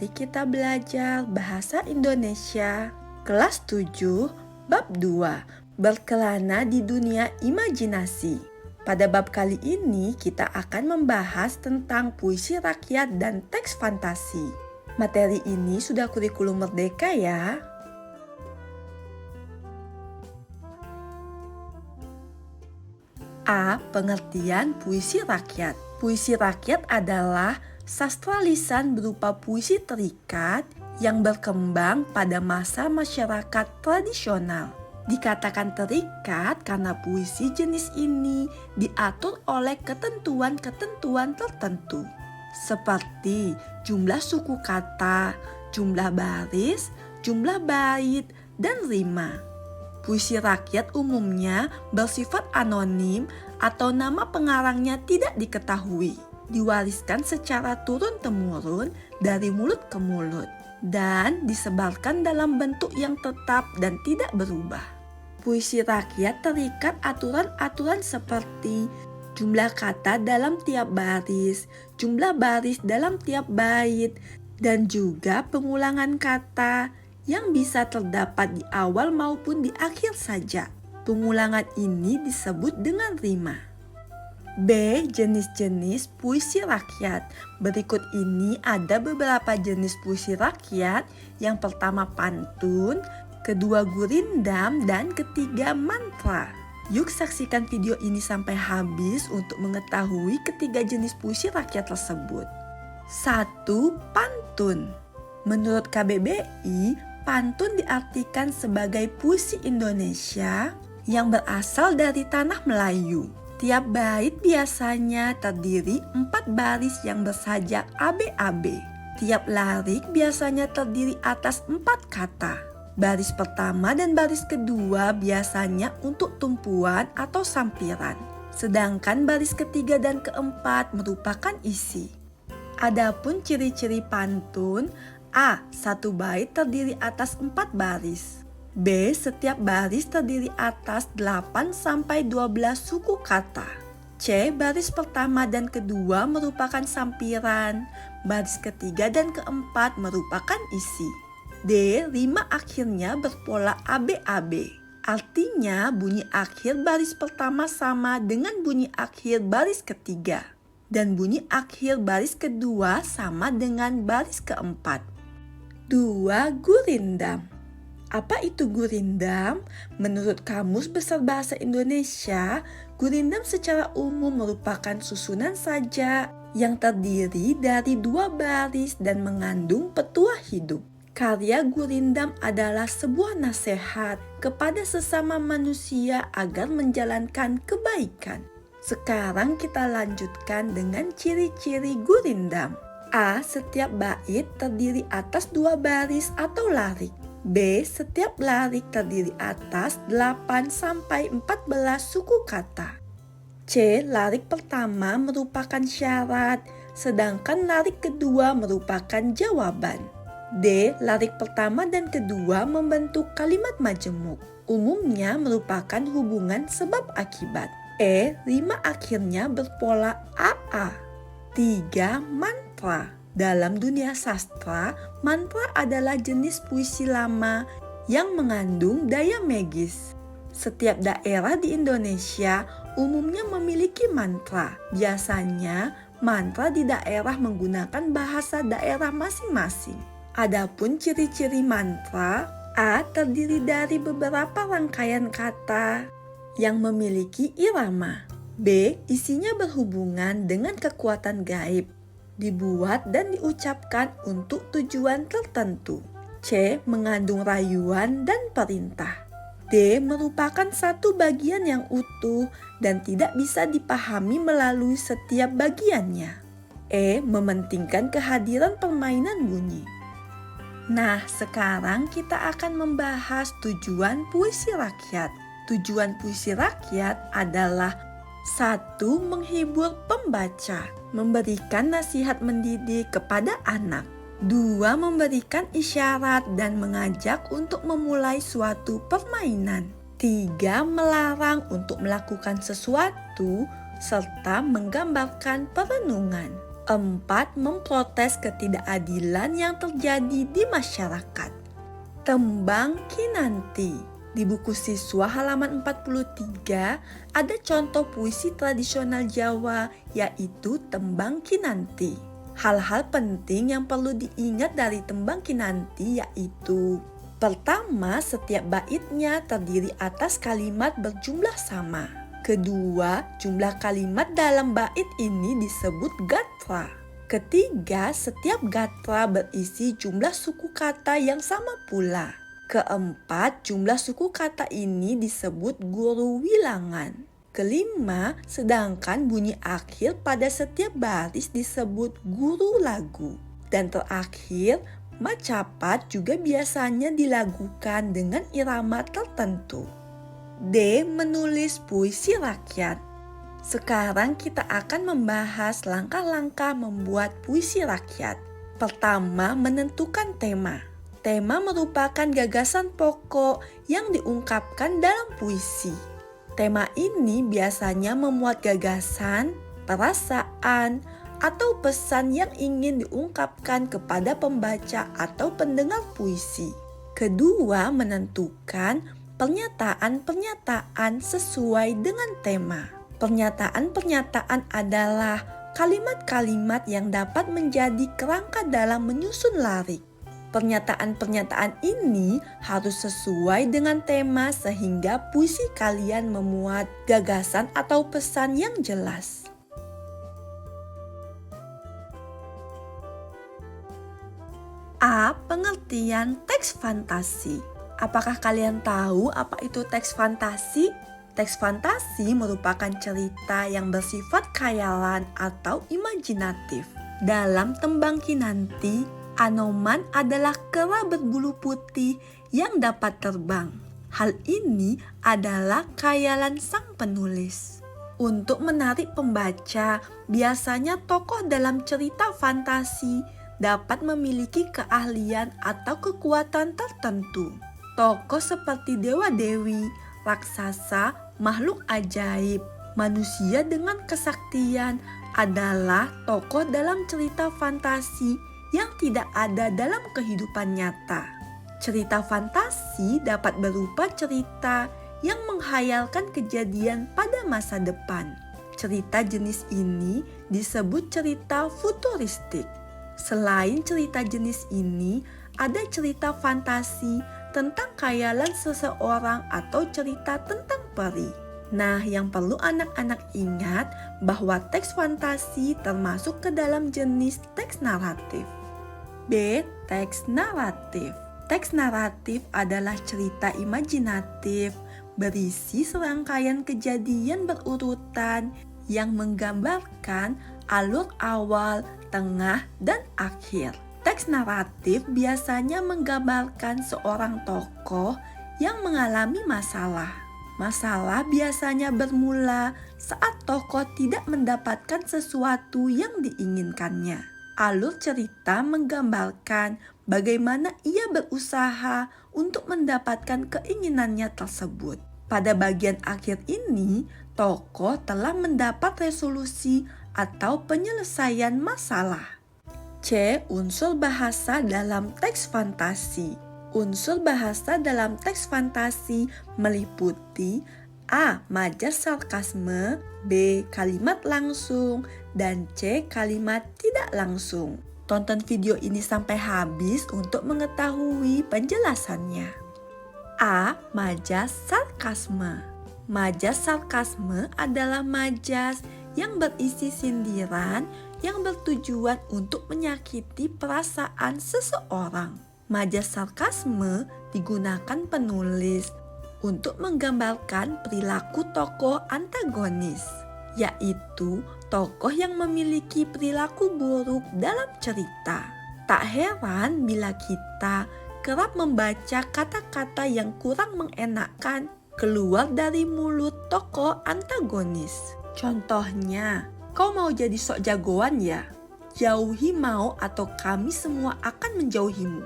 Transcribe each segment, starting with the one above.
mari kita belajar Bahasa Indonesia kelas 7 bab 2, berkelana di dunia imajinasi. Pada bab kali ini kita akan membahas tentang puisi rakyat dan teks fantasi. Materi ini sudah kurikulum merdeka ya. A. Pengertian puisi rakyat. Puisi rakyat adalah sastra lisan berupa puisi terikat yang berkembang pada masa masyarakat tradisional. Dikatakan terikat karena puisi jenis ini diatur oleh ketentuan-ketentuan tertentu, seperti jumlah suku kata, jumlah baris, jumlah bait, dan rima. Puisi rakyat umumnya bersifat anonim atau nama pengarangnya tidak diketahui, diwariskan secara turun-temurun dari mulut ke mulut, dan disebarkan dalam bentuk yang tetap dan tidak berubah. Puisi rakyat terikat aturan-aturan seperti jumlah kata dalam tiap baris, jumlah baris dalam tiap bait, dan juga pengulangan kata yang bisa terdapat di awal maupun di akhir saja. Pengulangan ini disebut dengan rima. B. Jenis-jenis puisi rakyat. Berikut ini ada beberapa jenis puisi rakyat. Yang pertama pantun, kedua gurindam, dan ketiga mantra. Yuk saksikan video ini sampai habis untuk mengetahui ketiga jenis puisi rakyat tersebut. 1. Pantun. Menurut KBBI, pantun diartikan sebagai puisi Indonesia yang berasal dari tanah Melayu. Tiap bait biasanya terdiri 4 baris yang bersajak ABAB. Tiap larik biasanya terdiri atas 4 kata. Baris pertama dan baris kedua biasanya untuk tumpuan atau sampiran. Sedangkan baris ketiga dan keempat merupakan isi. Adapun ciri-ciri pantun: A. Satu bait terdiri atas 4 baris. B. Setiap baris terdiri atas 8-12 suku kata. C. Baris pertama dan kedua merupakan sampiran. Baris ketiga dan keempat merupakan isi. D. Rima akhirnya berpola ABAB. Artinya bunyi akhir baris pertama sama dengan bunyi akhir baris ketiga. Dan bunyi akhir baris kedua sama dengan baris keempat. 2. Gurindam. Apa itu gurindam? Menurut Kamus Besar Bahasa Indonesia, gurindam secara umum merupakan susunan sajak yang terdiri dari 2 baris dan mengandung petuah hidup. Karya gurindam adalah sebuah nasihat kepada sesama manusia agar menjalankan kebaikan. Sekarang kita lanjutkan dengan ciri-ciri gurindam. A. Setiap bait terdiri atas 2 baris atau larik. B. Setiap larik terdiri atas 8-14 suku kata. C. Larik pertama merupakan syarat, sedangkan larik kedua merupakan jawaban. D. Larik pertama dan kedua membentuk kalimat majemuk, umumnya merupakan hubungan sebab akibat. E. Rima akhirnya berpola AA. 3. Mantra. Dalam dunia sastra, mantra adalah jenis puisi lama yang mengandung daya magis. Setiap daerah di Indonesia umumnya memiliki mantra. Biasanya, mantra di daerah menggunakan bahasa daerah masing-masing. Adapun ciri-ciri mantra: A. Terdiri dari beberapa rangkaian kata yang memiliki irama. B. Isinya berhubungan dengan kekuatan gaib, dibuat dan diucapkan untuk tujuan tertentu. C. Mengandung rayuan dan perintah. D. Merupakan satu bagian yang utuh dan tidak bisa dipahami melalui setiap bagiannya. E. Mementingkan kehadiran permainan bunyi. Nah, sekarang kita akan membahas tujuan puisi rakyat. Tujuan puisi rakyat adalah 1. Menghibur pembaca, memberikan nasihat mendidik kepada anak. 2. Memberikan isyarat dan mengajak untuk memulai suatu permainan. 3. Melarang untuk melakukan sesuatu serta menggambarkan perenungan. 4. Memprotes ketidakadilan yang terjadi di masyarakat. Tembang Kinanti. Di buku siswa halaman 43 ada contoh puisi tradisional Jawa yaitu Tembang Kinanti. Hal-hal penting yang perlu diingat dari Tembang Kinanti yaitu: pertama, setiap baitnya terdiri atas kalimat berjumlah sama. Kedua, jumlah kalimat dalam bait ini disebut gatra. Ketiga, setiap gatra berisi jumlah suku kata yang sama pula. Keempat, jumlah suku kata ini disebut guru wilangan. Kelima, sedangkan bunyi akhir pada setiap baris disebut guru lagu. Dan terakhir, macapat juga biasanya dilakukan dengan irama tertentu. D. Menulis puisi rakyat. Sekarang kita akan membahas langkah-langkah membuat puisi rakyat. Pertama, menentukan tema. Tema merupakan gagasan pokok yang diungkapkan dalam puisi. Tema ini biasanya memuat gagasan, perasaan, atau pesan yang ingin diungkapkan kepada pembaca atau pendengar puisi. Kedua, menentukan pernyataan-pernyataan sesuai dengan tema. Pernyataan-pernyataan adalah kalimat-kalimat yang dapat menjadi kerangka dalam menyusun lirik. Pernyataan-pernyataan ini harus sesuai dengan tema sehingga puisi kalian memuat gagasan atau pesan yang jelas. A. Pengertian teks fantasi. Apakah kalian tahu apa itu teks fantasi? Teks fantasi merupakan cerita yang bersifat khayalan atau imajinatif. Dalam Tembang Kinanti, Anoman adalah kera berbulu putih yang dapat terbang. Hal ini adalah khayalan sang penulis. Untuk menarik pembaca, biasanya tokoh dalam cerita fantasi dapat memiliki keahlian atau kekuatan tertentu. Tokoh seperti dewa-dewi, raksasa, makhluk ajaib, manusia dengan kesaktian adalah tokoh dalam cerita fantasi yang tidak ada dalam kehidupan nyata. Cerita fantasi dapat berupa cerita yang menghayalkan kejadian pada masa depan. Cerita jenis ini disebut cerita futuristik. Selain cerita jenis ini, ada cerita fantasi tentang khayalan seseorang atau cerita tentang peri. Nah, yang perlu anak-anak ingat bahwa teks fantasi termasuk ke dalam jenis teks naratif. B. Teks naratif. Teks naratif adalah cerita imajinatif berisi serangkaian kejadian berurutan yang menggambarkan alur awal, tengah, dan akhir. Teks naratif biasanya menggambarkan seorang tokoh yang mengalami masalah. Masalah biasanya bermula saat tokoh tidak mendapatkan sesuatu yang diinginkannya. Alur cerita menggambarkan bagaimana ia berusaha untuk mendapatkan keinginannya tersebut. Pada bagian akhir ini, tokoh telah mendapat resolusi atau penyelesaian masalah. C. Unsur bahasa dalam teks fantasi. Unsur bahasa dalam teks fantasi meliputi A. Majas sarkasme, B. Kalimat langsung, dan C. Kalimat tidak langsung. Tonton video ini sampai habis untuk mengetahui penjelasannya. A. Majas sarkasme. Majas sarkasme adalah majas yang berisi sindiran yang bertujuan untuk menyakiti perasaan seseorang. Majas sarkasme digunakan penulis untuk menggambarkan perilaku tokoh antagonis, yaitu tokoh yang memiliki perilaku buruk dalam cerita. Tak heran bila kita kerap membaca kata-kata yang kurang mengenakan keluar dari mulut tokoh antagonis. Contohnya, kau mau jadi sok jagoan ya? Jauhi mau atau kami semua akan menjauhimu.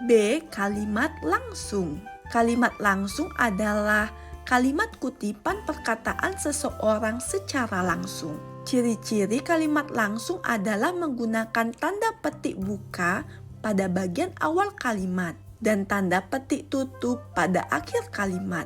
B. Kalimat langsung. Kalimat langsung adalah kalimat kutipan perkataan seseorang secara langsung. Ciri-ciri kalimat langsung adalah menggunakan tanda petik buka pada bagian awal kalimat dan tanda petik tutup pada akhir kalimat.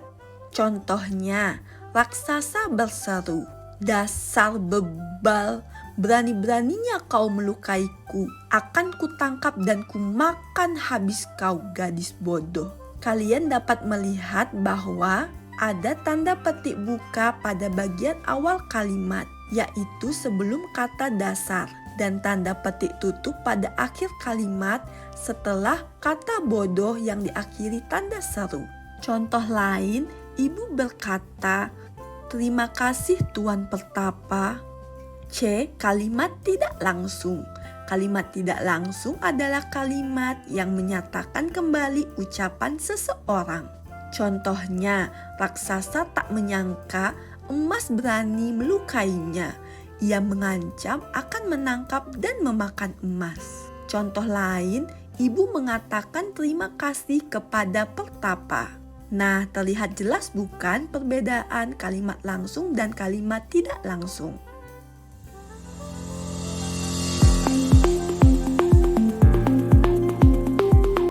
Contohnya, raksasa berseru, "Dasar bebal, berani-beraninya kau melukaiku, akan kutangkap dan kumakan habis kau, gadis bodoh." Kalian dapat melihat bahwa ada tanda petik buka pada bagian awal kalimat, yaitu sebelum kata dasar, dan tanda petik tutup pada akhir kalimat setelah kata bodoh yang diakhiri tanda seru. Contoh lain, ibu berkata, "Terima kasih Tuan Pertapa." C. Kalimat tidak langsung. Kalimat tidak langsung adalah kalimat yang menyatakan kembali ucapan seseorang. Contohnya, raksasa tak menyangka emas berani melukainya. Ia mengancam akan menangkap dan memakan emas. Contoh lain, ibu mengatakan terima kasih kepada Pertapa. Nah, terlihat jelas bukan perbedaan kalimat langsung dan kalimat tidak langsung?